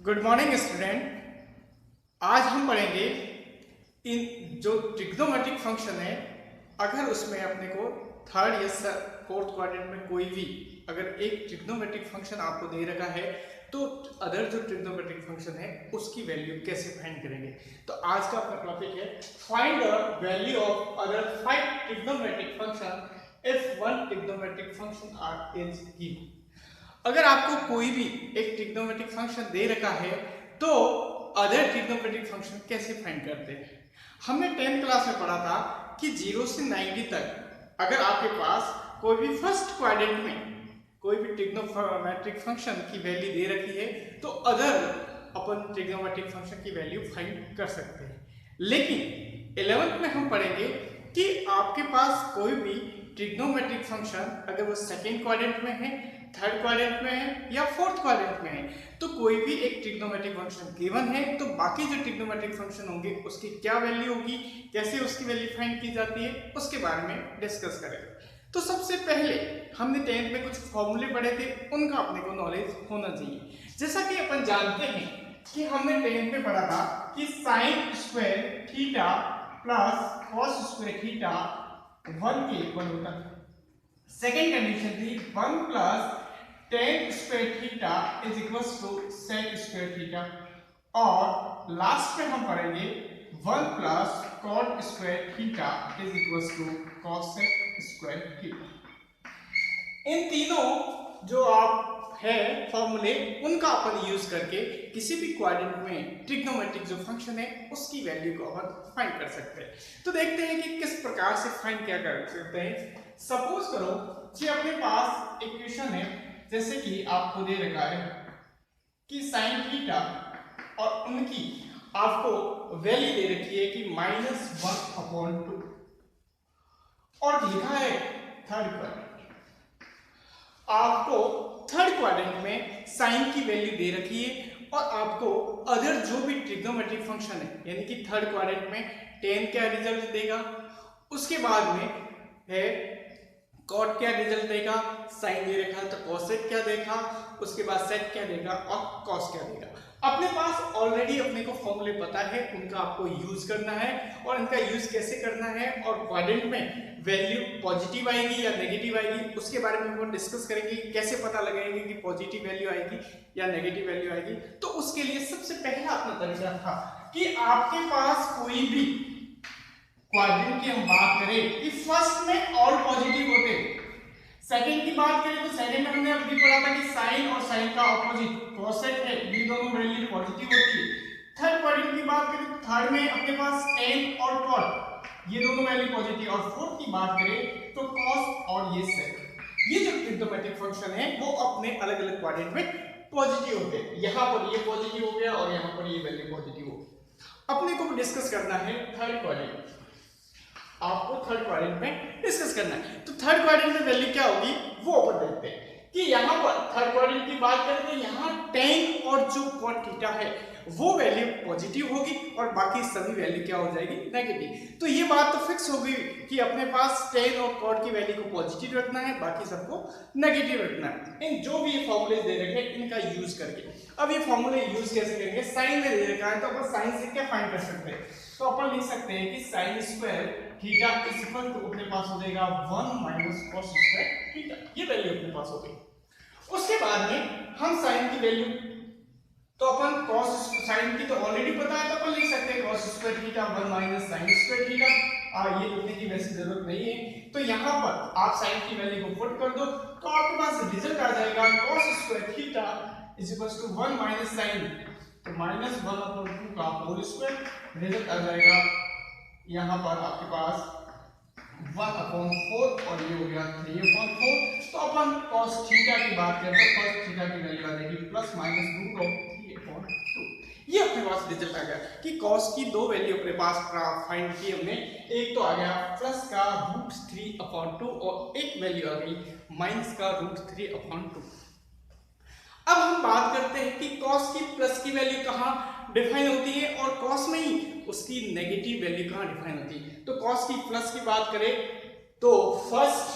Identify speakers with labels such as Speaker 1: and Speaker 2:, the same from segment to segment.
Speaker 1: Good morning student. आज हम पढ़ेंगे इन जो ट्रिग्नोमेट्रिक फंक्शन है, अगर उसमें अपने को थर्ड या फोर्थ क्वाड्रेंट में कोई भी अगर एक ट्रिग्नोमेट्रिक फंक्शन आपको दे रखा है तो अदर जो ट्रिग्नोमेट्रिक फंक्शन है उसकी वैल्यू कैसे फाइंड करेंगे। तो आज का अपना टॉपिक है find the value of other 5 trigonometric function if one trigonometric function are is given. अगर आपको कोई भी एक ट्रिग्नोमेट्रिक फंक्शन दे रखा है तो अदर ट्रिग्नोमेट्रिक फंक्शन कैसे फाइंड करते हैं। हमने 10th क्लास में पढ़ा था कि 0 से 90 तक अगर आपके पास कोई भी फर्स्ट क्वाड्रेंट में कोई भी ट्रिग्नोमेट्रिक फंक्शन की वैल्यू दे रखी है तो अदर अपन ट्रिग्नोमेट्रिक फंक्शन की वैल्यू फाइंड कर सकते हैं। लेकिन 11th में हम पढ़ेंगे कि आपके पास कोई भी ट्रिग्नोमेट्रिक फंक्शन अगर वो सेकेंड क्वाड्रेंट में है, थर्ड क्वाड्रेंट में है या फोर्थ क्वाड्रेंट में है तो कोई भी एक ट्रिग्नोमेट्रिक फंक्शन गिवन है तो बाकी जो ट्रिग्नोमेट्रिक फंक्शन होंगे उसकी क्या वैल्यू होगी, कैसे उसकी वैल्यू फाइंड की जाती है, उसके बारे में डिस्कस करेंगे। तो सबसे पहले हमने 10th में कुछ फॉर्मूले पढ़े थे, उनका अपने को नॉलेज होना चाहिए। जैसा कि अपन जानते हैं कि हमने 10th में पढ़ा था कि sine square theta plus cos square theta 1 के इक्वल होता है। सेकेंड कंडीशन थी 1 plus tan square theta is equal to sec square theta, और लास्ट में हम पढ़ेंगे 1 plus cot square theta is equal to cosec square theta. इन तीनों जो आप है फॉर्मूले उनका अपन यूज करके किसी भी क्वाड्रेंट में ट्रिग्नोमेट्रिक जो फंक्शन है उसकी वैल्यू को अपन फाइंड कर सकते हैं। तो देखते हैं कि किस प्रकार से फाइंड क्या कर सकते हैं। सपोज करो कि अपने पास इक्वेशन है, जैसे कि आपको दे रखा है कि साइन थीटा और उनकी आपको वैल्यू दे रखी है कि -1/2 और लिखा है थर्ड क्वाड्रेंट। आपको थर्ड क्वाड्रेंट में साइन की वैल्यू दे रखी है और आपको अदर जो भी ट्रिग्नोमेट्रिक फंक्शन है यानी कि थर्ड क्वाड्रेंट में टेन क्या रिजल्ट देगा, उसके बाद में है कॉट क्या रिजल्ट देगा, साइन दे रखा है तो कोसेक क्या देगा, उसके बाद सेक क्या देगा और कॉस क्या देगा। अपने पास ऑलरेडी अपने को फॉर्मूले पता है, उनका आपको यूज करना है और इनका यूज कैसे करना है और क्वाड्रेंट में वैल्यू पॉजिटिव आएगी या नेगेटिव आएगी उसके बारे में हम डिस्कस करेंगे। कैसे पता लगाएंगे कि पॉजिटिव वैल्यू आएगी या नेगेटिव वैल्यू आएगी। तो उसके लिए सबसे पहला अपना तरीका था कि आपके पास कोई भी क्वाड्रेंट की हम बात करें कि फर्स्ट में ऑल पॉजिटिव होते, सेकंड की बात करें तो सेकंड में हमने अभी पढ़ा था कि साइन और साइन का ऑपोजिट कोसेक है, ये दोनों वैल्यू पॉजिटिव होती है। थर्ड क्वाड्रेंट की बात करें तो थर्ड में अपने पास टेन और कॉट ये दोनों वैल्यू पॉजिटिव, और फोर्थ की बात करें तो कॉस और ये सेक, ये जो ट्रिग्नोमेट्रिक फंक्शन है वो अपने अलग अलग क्वाड्रेंट में पॉजिटिव होते हैं। यहाँ पर ये पॉजिटिव हो गया और यहाँ पर ये वैल्यू पॉजिटिव हो गई। अपने को डिस्कस करना है थर्ड क्वाड्रेंट, आपको थर्ड क्वाड्रेंट में डिस्कस करना है। तो थर्ड क्वाड्रेंट में वैल्यू क्या होगी वो ऊपर देखते हैं कि यहाँ पर थर्ड क्वाड्रेंट की बात करें तो यहाँ टेन और जो कॉट थीटा है वो वैल्यू पॉजिटिव होगी और बाकी सभी वैल्यू क्या हो जाएगी नेगेटिव। तो ये बात तो फिक्स हो गई कि अपने पास टेन और कॉट की वैल्यू को पॉजिटिव रखना है, बाकी सबको नेगेटिव रखना है। इन जो भी ये फॉर्मूले दे रखे हैं इनका यूज करके अब ये फॉर्मूले यूज कैसे करेंगे। साइन में दे रखा है तो अपन साइन से क्या फाइंड कर सकते हैं, तो अपन लिख सकते हैं कि sine square theta is equal to अपने पास हो जाएगा 1 - cos स्क्वायर थीटा, ये वैल्यू अपने पास हो गई। उसके बाद में हम साइन की वैल्यू तो अपन cos साइन की तो ऑलरेडी पता है तो अपन लिख सकते हैं cos square theta 1 - sin square theta. ये लिखने की वैसे जरूरत नहीं है, तो यहाँ पर आप साइन की वैल्यू को पुट कर दो तो आपके पास रिजल्ट आ जाएगा cos square theta is equal to 1 - sin, तो -1/2 का होल स्क्वायर रिजल्ट आ जाएगा। यहाँ पर आपके पास 1/4 और ये हो गया 3/4। तो अपन cos थीटा की बात करें तो cos थीटा की वैल्यू आ जाएगी ±√3/2। ये अपने पास रिजल्ट आ गया कि cos की दो वैल्यू अपने पास फाइंड की हमने। एक तो आ गया प्लस का √3/2 और एक वैल्यू आ गई माइनस का √3/2। अब हम बात करते हैं कि cos की प्लस की वैल्यू कहाँ डिफाइन होती है और cos में ही उसकी नेगेटिव वैल्यू कहाँ डिफाइन होती है। तो cos की प्लस की बात करें तो फर्स्ट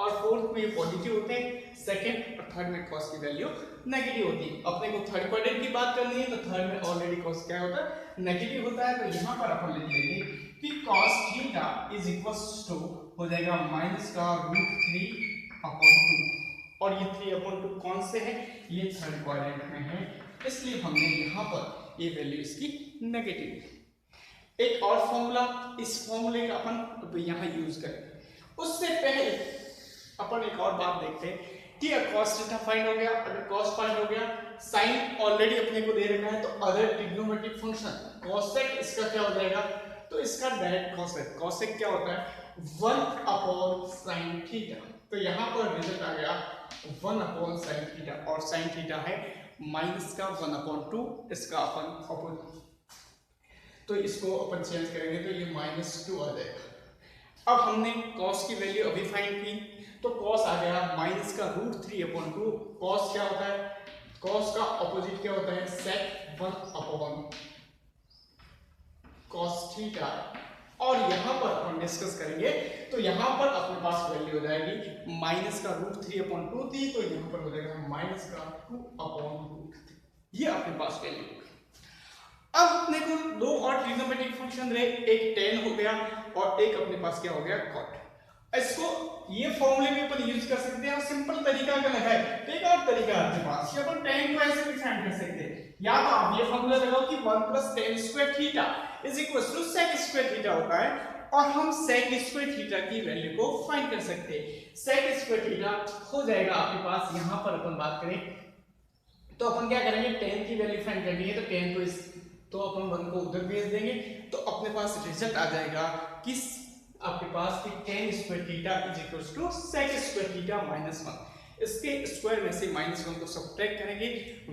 Speaker 1: और फोर्थ में ये पॉजिटिव होते हैं, सेकंड और थर्ड में कॉस की वैल्यू नेगेटिव होती है। अपने को थर्ड क्वाड्रेंट की बात करनी है तो थर्ड में ऑलरेडी कॉस क्या होता है, नेगेटिव होता है। तो यहाँ पर अपन लिख लेंगे कि cos theta is equals to हो जाएगा माइनस का √3/2 और ये 3/2 कौन से है, ये थर्ड क्वाड्रेंट में है, इसलिए हमने यहाँ पर ये वैल्यू इसकी नेगेटिव। एक और फॉर्मूला, इस फॉर्मूले का अपन यहाँ यूज करेंगे। उससे पहले अपन एक और बात देखते हैं कि cos थीटा फाइंड हो गया, अगर cos फाइंड हो गया, sin ऑलरेडी अपने को दे रखा है, तो अदर ट्रिग्नोमेट्रिक फंक्शन cosec इसका क्या हो जाएगा, तो इसका डायरेक्ट cosec क्या होता है 1/sin थीटा। तो यहाँ पर रिजल्ट आ गया 1/sin थीटा और sin थीटा है माइनस का 1/2, इसका अपन अपोजिट, तो इसको अपन चेंज करेंगे तो ये -2 आ जाएगा। अब हमने cos की वैल्यू अभी फाइंड की, तो cos आ गया माइनस का √3/2। cos क्या होता है, cos का ऑपोजिट क्या होता है sec 1/cos थीटा। और यहाँ पर हम डिस्कस करेंगे तो यहाँ पर अपने पास वैल्यू हो जाएगी माइनस का √3/2 थी, तो यहाँ पर हो जाएगा माइनस का 2/√3, ये अपने पास वैल्यू होगी। अब अपने को दो और ट्रिग्नोमेट्रिक फंक्शन रहे, एक tan हो गया और एक अपने पास क्या हो गया cot। इसको ये फॉर्मूले में अपन यूज कर सकते हैं और सिंपल तरीका अगर है तो एक और तरीका है आपके पास, ये अपन tan को ऐसे भी फाइंड कर सकते हैं। या तो आप ये फॉर्मूला लगाओ कि 1 + tan² theta is equal to sec² theta होता है और हम sec² थीटा की वैल्यू को फाइंड कर सकते हैं। sec² थीटा हो जाएगा आपके पास, यहां पर अपन बात करें तो अपन क्या करेंगे, tan की वैल्यू फाइंड करनी है तो tan को तो अपन 1 को उधर भेज देंगे, तो अपने पास रिजल्ट आ जाएगा कि आपके पास कि tan² theta is equal to sec² theta -1। इसके स्क्वायर में से -1 को सब्ट्रैक्ट करेंगे,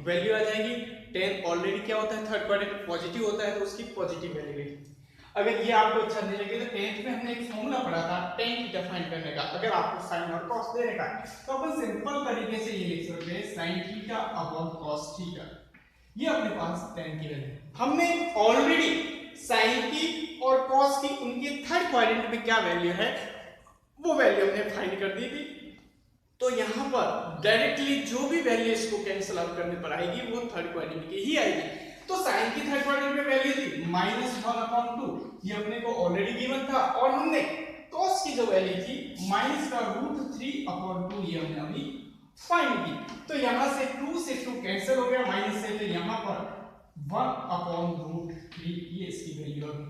Speaker 1: वैल्यू आ जाएगी। tan ऑलरेडी क्या होता है थर्ड क्वाड्रेंट पॉजिटिव होता है, तो उसकी पॉजिटिव वैल्यू है। अगर ये आपको अच्छा नहीं लगे तो 10th में हमने एक फॉर्मूला पढ़ा था tan थीटा फाइंड करने का। अगर आपको sin और cos दे रखा है तो अपन सिंपल तरीके से ये लिख सकते हैं sin theta upon cos theta, ये अपने पास tan की वैल्यू। हमने ऑलरेडी sin की और cos की उनके थर्ड क्वाड्रेंट में क्या वैल्यू है वो वैल्यू हमने फाइंड कर दी थी। तो यहाँ पर डायरेक्टली जो भी वैल्यू इसको कैंसिल आउट करने पर आएगी वो थर्ड क्वाड्रेंट की ही आएगी। तो sin की थर्ड क्वाड्रेंट में वैल्यू थी -1/2, ये अपने को ऑलरेडी गिवन था, और हमने cos की जो वैल्यू थी -√3/2, ये हमने अभी फाइंड की। तो यहाँ से 2 से 2 कैंसिल हो गया, माइनस से, तो यहाँ पर 1/√3 ये इसकी वैल्यू आ गई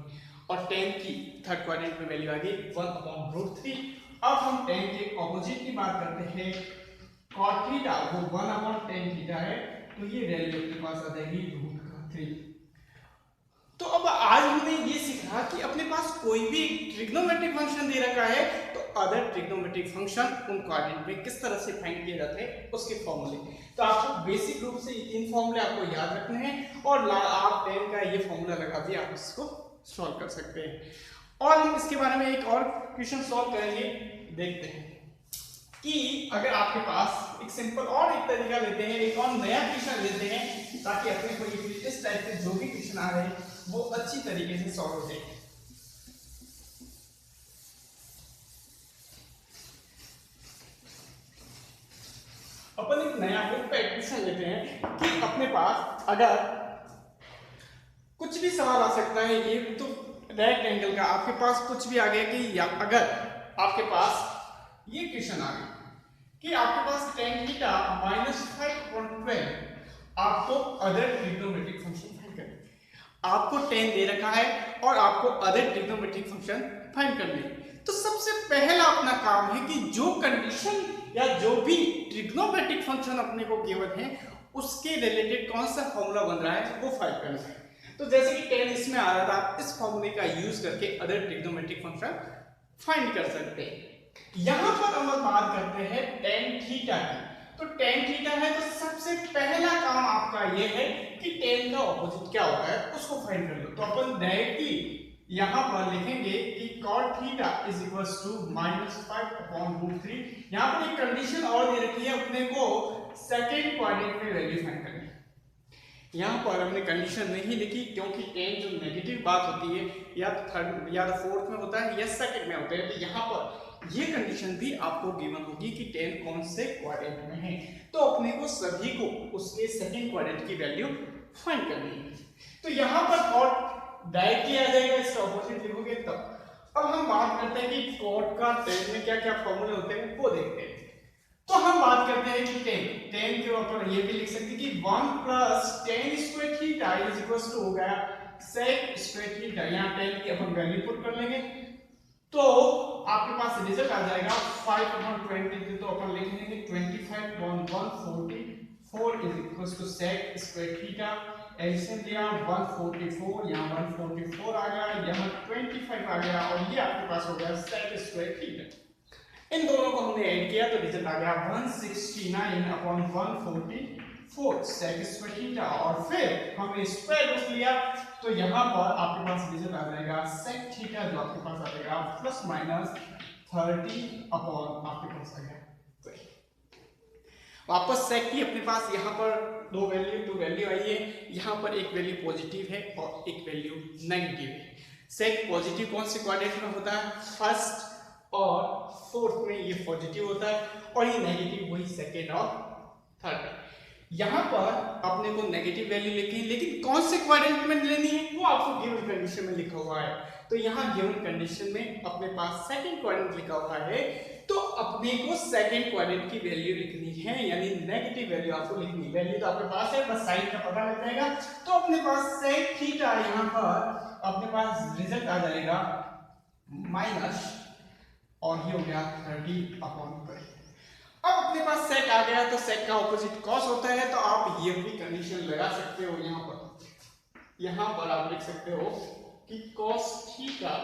Speaker 1: और tan की थर्ड क्वाड्रेंट में वैल्यू आ गई 1/√3। अब हम tan के ऑपोजिट की बात करते हैं, cot थीटा वो 1/tan थीटा है, तो ये वैल्यू अपने पास आ जाएगी √3। तो अब आज हमने ये सीखा कि अपने पास कोई भी ट्रिग्नोमेट्रिक फंक्शन दे रखा है तो अदर ट्रिग्नोमेट्रिक फंक्शन उन क्वाड्रेंट में किस तरह से फाइंड किए जाते हैं उसके फॉर्मूले। तो आपको बेसिक रूप से ये 3 फॉर्मूले आपको याद रखने हैं और आप tan का ये फॉर्मूला लगा दिए आप इसको सॉल्व कर सकते हैं। और हम इसके बारे में एक और क्वेश्चन सॉल्व करेंगे, देखते हैं कि अगर आपके पास एक सिंपल और एक तरीका लेते हैं, एक और नया क्वेश्चन लेते हैं ताकि अपने को इस टाइप के जो भी क्वेश्चन आ रहे हैं वो अच्छी तरीके से सॉल्व हो जाए। अपन एक नया बुक पे क्वेश्चन लेते हैं कि अपने पास अगर कुछ भी सवाल आ सकता है, ये तो राइट एंगल का आपके पास कुछ भी आ गया कि या अगर आपके पास ये क्वेश्चन आ गया कि आपके पास tan थीटा -5/12, आपको अदर ट्रिग्नोमेट्रिक फंक्शन फाइंड करना है। आपको tan दे रखा है और आपको अदर ट्रिग्नोमेट्रिक फंक्शन फाइंड करने हैं। तो सबसे पहला अपना काम है कि जो कंडीशन या जो भी ट्रिग्नोमेट्रिक फंक्शन अपने को गिवन है उसके रिलेटेड कौन सा फॉर्मूला बन रहा है वो फाइंड करना है। तो जैसे कि tan इसमें आ रहा था, इस फॉर्मूले का यूज करके अदर ट्रिग्नोमेट्रिक फंक्शन फाइंड कर सकते हैं। यहां पर हम बात करते हैं tan थीटा की। तो tan थीटा है तो सबसे पहला काम आपका ये है कि tan का ऑपोजिट क्या होता है उसको फाइंड कर लो। तो अपन डायरेक्टली यहां पर लिखेंगे कि cot theta is equals to -5/√3। यहां पर एक कंडीशन और दे रखी है अपने को सेकंड क्वाड्रेंट में वैल्यू फाइंड करनी है। यहाँ पर हमने कंडीशन नहीं लिखी क्योंकि tan जो नेगेटिव बात होती है या तो थर्ड या तो फोर्थ में होता है या सेकंड में होता है, तो यहाँ पर ये कंडीशन भी आपको गिवन होगी कि 10 कौन से क्वाड्रेंट में है, तो अपने को सभी को उसके सेकंड क्वाड्रेंट की वैल्यू फाइंड करनी है। तो यहाँ पर कॉट डायरेक्टली आ जाएगा, इसका ऑपोजिट लिखोगे तब। अब हम बात करते हैं कि कॉट का 10 में क्या क्या फॉर्मूले होते हैं वो देखते हैं। तो हम बात करते हैं कि 10 के ऊपर ये भी लिख सकते हैं कि 1 plus tan square theta is equal to हो गया sec स्क्वायर थीटा। यहाँ 10 की अपन वैल्यू पुट कर लेंगे तो आपके पास रिजल्ट आ जाएगा 5/20, तो अपन लिख लेंगे 25/144 is equal to sec square theta. LCM लिया 144, यहाँ 144 आ गया, यहाँ 25 आ गया और ये आपके पास हो गया sec स्क्वायर थीटा। इन दोनों को हमने ऐड किया तो रिजल्ट आ गया 169/144 sec स्क्वायर थीटा। और फिर हमने स्क्वायर रूट लिया तो यहाँ पर आपके पास रिजल्ट आ जाएगा sec थीटा, जो आपके पास आ जाएगा प्लस माइनस 30 अपॉन आपके पास आ गया। वापस sec की अपने पास यहाँ पर दो वैल्यू आई है, यहाँ पर एक वैल्यू पॉजिटिव है और एक वैल्यू नेगेटिव है। sec पॉजिटिव कौन से क्वाड्रेंट में होता है, फर्स्ट और फोर्थ में ये पॉजिटिव होता है, और ये नेगेटिव वही सेकेंड और थर्ड में। यहाँ पर अपने को नेगेटिव वैल्यू लिखी है, लेकिन कौन से क्वाड्रेंट में लेनी है वो आपको गिवन कंडीशन में लिखा हुआ है। तो यहाँ गिवन कंडीशन में अपने पास सेकंड क्वाड्रेंट लिखा हुआ है, तो अपने को सेकंड क्वाड्रेंट की वैल्यू लिखनी है, यानी नेगेटिव वैल्यू आपको लिखनी है। वैल्यू तो आपके पास है, बस साइन का पता लग जाएगा। तो अपने पास sec थीटा यहाँ पर अपने पास रिजल्ट आ जाएगा माइनस, और ये हो गया 30/20। अब अपने पास sec आ गया तो sec का ऑपोजिट cos होता है, तो आप ये भी कंडीशन लगा सकते हो। यहाँ पर आप लिख सकते हो कि cos theta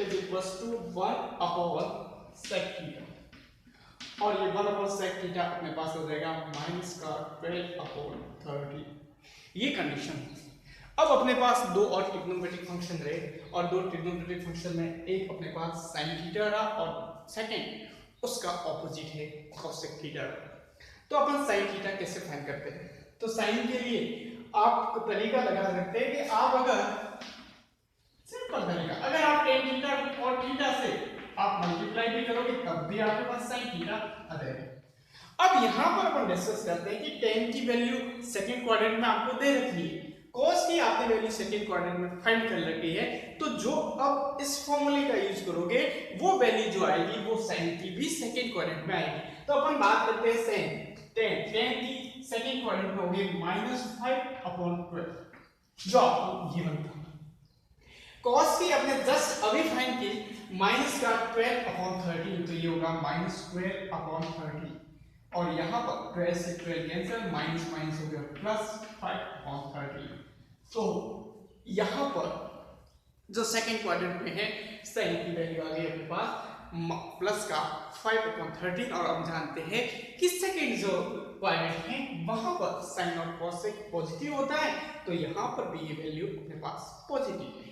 Speaker 1: is equal to 1/sec theta, और ये 1/sec थीटा अपने पास हो जाएगा माइनस का 12/30। ये कंडीशन। अब अपने पास दो और ट्रिग्नोमेट्रिक फंक्शन रहे, और दो ट्रिग्नोमेट्रिक फंक्शन में एक अपने पास sin थीटा रहा और सेकंड उसका ऑपोजिट है cosec थीटा। तो अपन sin थीटा कैसे फाइंड करते हैं, तो sin के लिए आप तरीका लगा सकते हैं कि आप अगर सिंपल तरीका, अगर आप tan थीटा और थीटा से आप मल्टीप्लाई भी करोगे तब भी आपके पास sin थीटा आ जाएगा। अब यहाँ पर अपन डिस्कस करते हैं कि tan की वैल्यू सेकंड क्वाड्रेंट में आपको दे रखी है, cos की आपने वैल्यू सेकंड क्वाड्रेंट में फाइंड कर रखी है, तो जो अब इस फॉर्मूले का यूज करोगे वो वैल्यू जो आएगी वो sin की भी सेकंड क्वाड्रेंट में आएगी। तो अपन बात करते हैं tan की सेकंड क्वाड्रेंट में होगी -5/12, जो आपको गिवन था। cos की अपने जस्ट अभी फाइंड की माइनस का 12/13, तो ये होगा -12/30, और यहाँ पर 12 से 12 कैंसिल, माइनस माइनस हो गया प्लस 5/30। तो यहाँ पर जो सेकंड क्वाड्रेंट में है sin की वैल्यू आ गई अपने पास प्लस का 5/13, और हम जानते हैं कि सेकंड जो क्वाड्रेंट है वहां पर sin और cos पॉजिटिव होता है, तो यहाँ पर भी ये वैल्यू अपने पास पॉजिटिव है।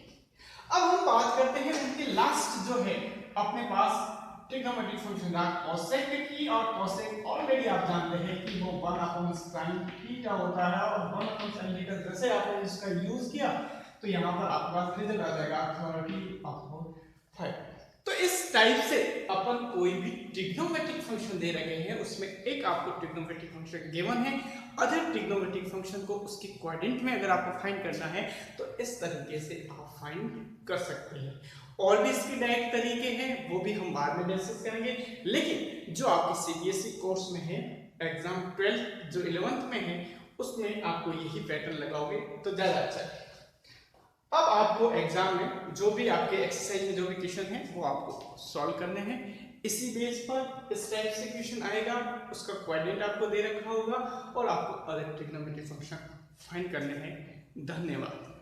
Speaker 1: अब हम बात करते हैं उनके लास्ट जो है अपने पास ट्रिग्नोमेट्रिक फंक्शन cosec की, और cosec ऑलरेडी आप जानते हैं कि वो 1/sin थीटा होता है, और 1/sin थीटा जैसे आपने इसका यूज किया तो यहाँ पर आपके पास रिजल्ट आ जाएगा 30/5। तो इस टाइप से अपन कोई भी ट्रिग्नोमेट्रिक फंक्शन दे रहे हैं उसमें एक आपको ट्रिग्नोमेट्रिक फंक्शन गिवन है, अदर ट्रिग्नोमेट्रिक फंक्शन को उसके क्वाड्रेंट में अगर आपको फाइंड करना है तो इस तरीके से आप फाइंड कर सकते हैं। और भी इसके डायरेक्ट तरीके हैं वो भी हम बाद में डिस्कस करेंगे, लेकिन जो आपके सीबीएसई कोर्स में है एग्जाम 12 जो 11th में है उसमें आपको यही पैटर्न लगाओगे तो ज्यादा अच्छा है। अब आपको एग्जाम में जो भी आपके एक्सरसाइज में जो भी क्वेश्चन है वो आपको सॉल्व करने हैं। इसी बेस पर इस टाइप से क्वेश्चन आएगा, उसका क्वाड्रेंट आपको दे रखा होगा और आपको अदर ट्रिग्नोमेट्रिक फंक्शन फाइंड करने हैं। धन्यवाद।